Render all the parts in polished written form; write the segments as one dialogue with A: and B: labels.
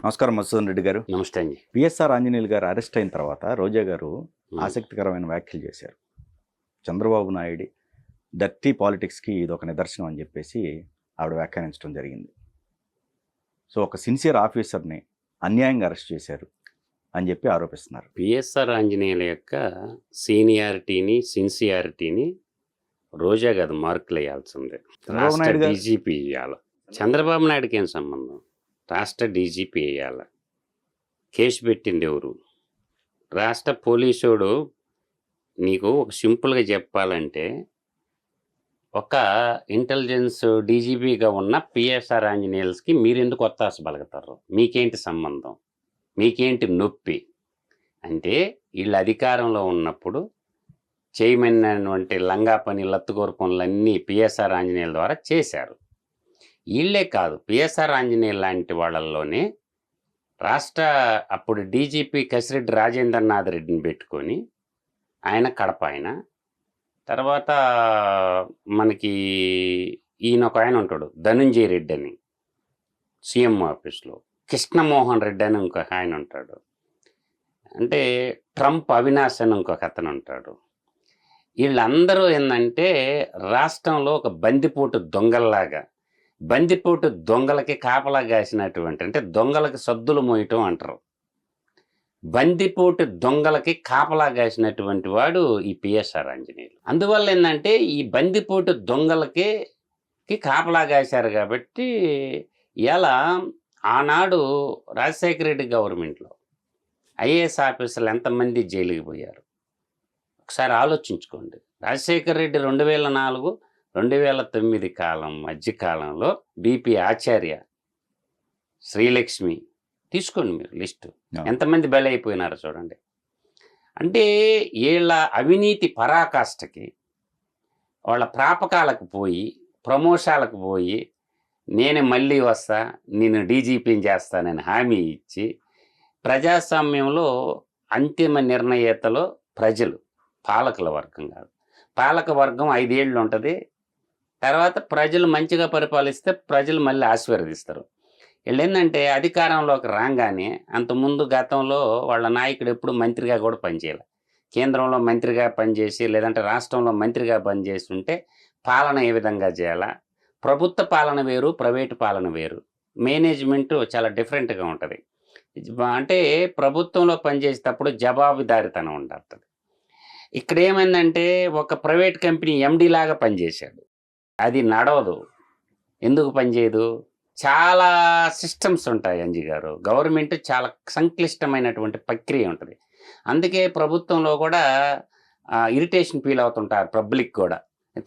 A: నమస్కారం మధుసూదన్ రెడ్డి గారు.
B: నమస్తే అండి.
A: పిఎస్ఆర్ ఆంజనేయులు గారు అరెస్ట్ అయిన తర్వాత రోజా గారు ఆసక్తికరమైన వ్యాఖ్యలు చేశారు. చంద్రబాబు నాయుడు డర్టీ పాలిటిక్స్కి ఇది ఒక నిదర్శనం అని చెప్పేసి ఆవిడ వ్యాఖ్యానించడం జరిగింది. సో ఒక సిన్సియర్ ఆఫీసర్ని అన్యాయంగా అరెస్ట్ చేశారు అని చెప్పి ఆరోపిస్తున్నారు.
B: పిఎస్ఆర్ ఆంజనేయుల యొక్క సీనియారిటీని సిన్సియారిటీని రోజా గారు మార్కులు వేయాల్సిందే.
A: చంద్రబాబు నాయుడు గారు
B: డీజీపీ వేయాలి. చంద్రబాబు నాయుడుకి ఏం సంబంధం? రాష్ట్ర డీజీపీ వేయాలి. కేసు పెట్టింది ఎవరు? రాష్ట్ర పోలీసుడు. నీకు ఒక సింపుల్గా చెప్పాలంటే, ఒక ఇంటెలిజెన్స్ డీజీపీగా ఉన్న పిఎస్ఆర్ ఆంజనేయులకి మీరెందుకు ఒత్తాస పలుకుతారు? మీకేంటి సంబంధం? మీకేంటి నొప్పి? అంటే వీళ్ళు అధికారంలో ఉన్నప్పుడు చేయమన్నటువంటి లంగా పని లత్తుకోరు పనులన్నీ పిఎస్ఆర్ ఆంజనేయుల ద్వారా చేశారు. వీళ్ళే కాదు, పిఎస్ఆర్ ఆంజనేయులు లాంటి వాళ్ళల్లోనే రాష్ట్ర అప్పుడు డీజీపీ కసిరెడ్డి రాజేంద్రనాథ్ రెడ్డిని పెట్టుకొని, ఆయన కడప ఆయన, తర్వాత మనకి ఈయన ఒక ఆయన ఉంటాడు ధనుంజయ రెడ్డి అని సీఎం ఆఫీస్లో, కృష్ణమోహన్ రెడ్డి అని ఇంకొక ఆయన ఉంటాడు, అంటే ట్రంప్ అవినాష్ అని ఇంకొక అతను ఉంటాడు. వీళ్ళందరూ ఏంటంటే రాష్ట్రంలో ఒక బందిపోటు దొంగల్లాగా, బందిపోటు దొంగలకి కాపలా కాసినటువంటి, అంటే దొంగలకి సద్దులు మోయటం అంటారు, బందిపోటు దొంగలకి కాపలా కాసినటువంటి వాడు ఈ పిఎస్ఆర్ ఆంజనేయులు. అందువల్ల ఏంటంటే ఈ బందిపోటు దొంగలకి కాపలా కాశారు కాబట్టి ఇలా ఆనాడు రాజశేఖర రెడ్డి గవర్నమెంట్లో ఐఏఎస్ ఆఫీసర్లు ఎంతమంది జైలుకి పోయారు ఒకసారి ఆలోచించుకోండి. రాజశేఖర రెడ్డి 2004, 2009 కాలం మధ్యకాలంలో బీపీ ఆచార్య, శ్రీలక్ష్మి, తీసుకోండి మీరు లిస్టు, ఎంతమంది బలైపోయినారో చూడండి. అంటే వీళ్ళ అవినీతి పరాకాష్ఠకి, వాళ్ళ ప్రాపకాలకు పోయి, ప్రమోషాలకు పోయి, నేనే మళ్ళీ వస్తా, నేను డీజీపీని చేస్తానని హామీ ఇచ్చి, ప్రజాస్వామ్యంలో అంతిమ నిర్ణయేతలో ప్రజలు, పాలకుల వర్గం కాదు, పాలక వర్గం 5 ఏళ్ళు ఉంటుంది, తర్వాత ప్రజలు మంచిగా పరిపాలిస్తే ప్రజలు మళ్ళీ ఆశీర్వదిస్తారు. వీళ్ళు ఏంటంటే అధికారంలోకి రాగానే, అంతకుముందు గతంలో వాళ్ళ నాయకుడు ఎప్పుడు మంత్రిగా కూడా పనిచేయాలి, కేంద్రంలో మంత్రిగా పనిచేసి లేదంటే రాష్ట్రంలో మంత్రిగా పనిచేసి ఉంటే పాలన ఏ విధంగా చేయాలా, ప్రభుత్వ పాలన వేరు, ప్రైవేటు పాలన వేరు, మేనేజ్మెంటు చాలా డిఫరెంట్గా ఉంటుంది. అంటే ప్రభుత్వంలో పనిచేసేటప్పుడు జవాబుదారితనం ఉంటుంది. ఇక్కడ ఏమైందంటే ఒక ప్రైవేట్ కంపెనీ ఎండి లాగా పనిచేశాడు, అది నడవదు. ఎందుకు పనిచేయదు? చాలా సిస్టమ్స్ ఉంటాయి అంజీ గారు. గవర్నమెంట్ చాలా సంక్లిష్టమైనటువంటి ప్రక్రియ ఉంటుంది. అందుకే ప్రభుత్వంలో కూడా ఇరిటేషన్ ఫీల్ అవుతుంటారు పబ్లిక్ కూడా,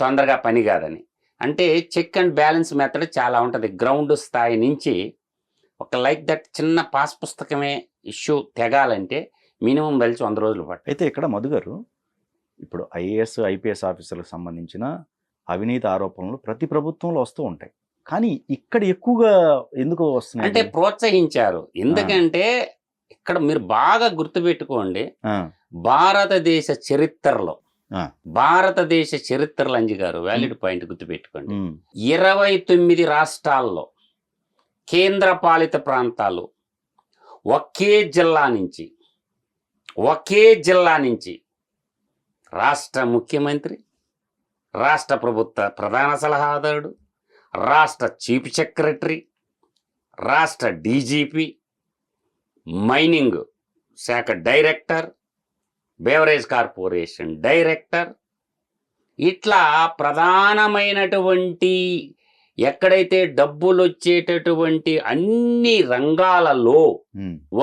B: తొందరగా పని కాదని. అంటే చెక్ అండ్ బ్యాలెన్స్ మెథడ్ చాలా ఉంటుంది. గ్రౌండ్ స్థాయి నుంచి ఒక లైక్ దట్ చిన్న పాస్ పుస్తకమే ఇష్యూ తెగాలంటే మినిమం కలిసి 100 రోజులు పట్టు.
A: అయితే ఇక్కడ మధు గారు, ఇప్పుడు ఐఏఎస్ ఐపీఎస్ ఆఫీసర్లకు సంబంధించిన అవినీతి ఆరోపణలు ప్రతి ప్రభుత్వంలో వస్తూ ఉంటాయి, కానీ ఇక్కడ ఎక్కువగా ఎందుకు వస్తున్నాయి
B: అంటే ప్రోత్సహించారు. ఎందుకంటే ఇక్కడ మీరు బాగా గుర్తుపెట్టుకోండి, భారతదేశ చరిత్రలో అంజి గారు వ్యాలిడ్ పాయింట్ గుర్తుపెట్టుకోండి, 29 రాష్ట్రాల్లో కేంద్ర పాలిత ప్రాంతాలు ఒకే జిల్లా నుంచి రాష్ట్ర ముఖ్యమంత్రి, రాష్ట్ర ప్రభుత్వ ప్రధాన సలహాదారుడు, రాష్ట్ర చీఫ్ సెక్రటరీ, రాష్ట్ర డీజీపీ, మైనింగ్ శాఖ డైరెక్టర్, బేవరేజ్ కార్పొరేషన్ డైరెక్టర్, ఇట్లా ప్రధానమైనటువంటి ఎక్కడైతే డబ్బులు వచ్చేటటువంటి అన్ని రంగాలలో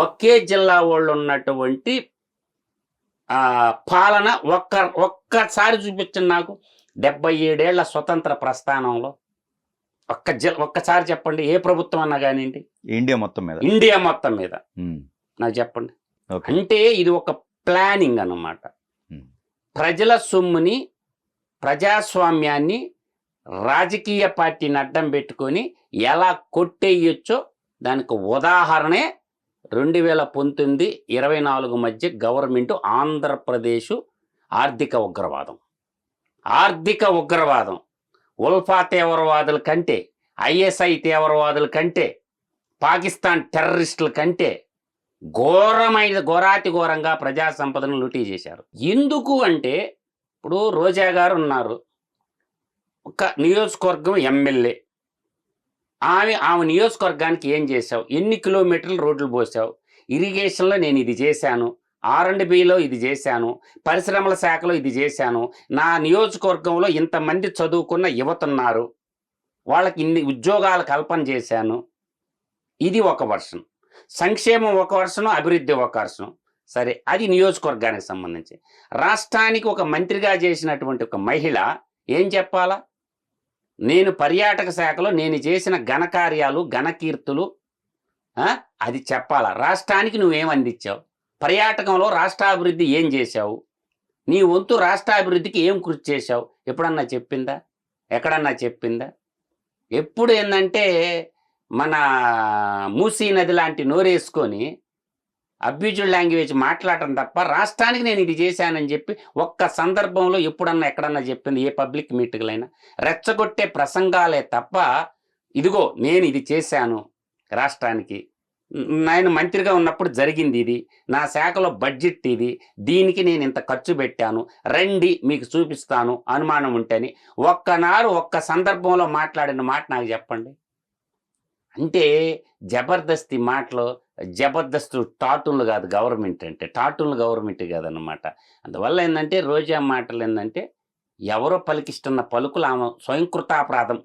B: ఒకే జిల్లా వాళ్ళు ఉన్నటువంటి పాలన ఒక్కసారి చూపించండి నాకు. 77 ఏళ్ల స్వతంత్ర ప్రస్థానంలో ఒక్కసారి చెప్పండి, ఏ ప్రభుత్వం అన్నా కానివ్వండి, ఇండియా మొత్తం మీద నాకు చెప్పండి. అంటే ఇది ఒక ప్లానింగ్ అన్నమాట. ప్రజల సొమ్ముని, ప్రజాస్వామ్యాన్ని రాజకీయ పార్టీని అడ్డం పెట్టుకొని ఎలా కొట్టేయచ్చో దానికి ఉదాహరణే 2019-24 మధ్య గవర్నమెంట్ ఆంధ్రప్రదేశ్ ఆర్థిక ఉగ్రవాదం ఉల్ఫా తీవ్రవాదుల కంటే, ఐఎస్ఐ తీవ్రవాదుల కంటే పాకిస్తాన్ టెర్రరిస్టుల కంటే ఘోరాతి ఘోరంగా ప్రజా సంపదను లూటీ చేశారు. ఎందుకు అంటే ఇప్పుడు రోజా గారు ఉన్నారు, ఒక నియోజకవర్గం ఎమ్మెల్యే. ఆమె నియోజకవర్గానికి ఏం చేశావు, ఎన్ని కిలోమీటర్లు రోడ్లు పోసావు, ఇరిగేషన్లో నేను ఇది చేశాను, R&Bలో ఇది చేశాను, పరిశ్రమల శాఖలో ఇది చేశాను, నా నియోజకవర్గంలో ఇంతమంది చదువుకున్న యువత ఉన్నారు, వాళ్ళకి ఇన్ని ఉద్యోగాల కల్పన చేశాను. ఇది ఒక వర్షన్. సంక్షేమం ఒక వర్షను, అభివృద్ధి ఒక వర్షం. సరే, అది నియోజకవర్గానికి సంబంధించి. రాష్ట్రానికి ఒక మంత్రిగా చేసినటువంటి ఒక మహిళ ఏం చెప్పాలా, నేను పర్యాటక శాఖలో నేను చేసిన ఘనకార్యాలు ఘనకీర్తులు అది చెప్పాలా. రాష్ట్రానికి నువ్వేం అందించావు, పర్యాటకంలో రాష్ట్రాభివృద్ధి ఏం చేశావు, నీ వంతు రాష్ట్రాభివృద్ధికి ఏం కృషి చేశావు, ఎప్పుడన్నా చెప్పిందా, ఎక్కడన్నా చెప్పిందా? ఎప్పుడు ఏంటంటే మన మూసీ నది లాంటి నోరేసుకొని అబ్యూజ్డ్ లాంగ్వేజ్ మాట్లాడటం తప్ప రాష్ట్రానికి నేను ఇది చేశానని చెప్పి ఒక్క సందర్భంలో ఎప్పుడన్నా ఎక్కడన్నా చెప్పింది ఏ పబ్లిక్ మీటింగ్లైనా? రెచ్చగొట్టే ప్రసంగాలే తప్ప ఇదిగో నేను ఇది చేశాను రాష్ట్రానికి, నేను మంత్రిగా ఉన్నప్పుడు జరిగింది ఇది, నా శాఖలో బడ్జెట్ ఇది, దీనికి నేను ఇంత ఖర్చు పెట్టాను, రండి మీకు చూపిస్తాను అనుమానం ఉంటేని ఒక్క సందర్భంలో మాట్లాడిన మాట నాకు చెప్పండి. అంటే జబర్దస్తి మాటలు, జబర్దస్త్ టాటున్లు కాదు గవర్నమెంట్ అంటే, టాటున్లు గవర్నమెంట్ కాదన్నమాట. అందువల్ల ఏంటంటే రోజా మాటలు ఏంటంటే ఎవరో పలికిస్తున్న పలుకులు ఆమె స్వయంకృతాపరాధం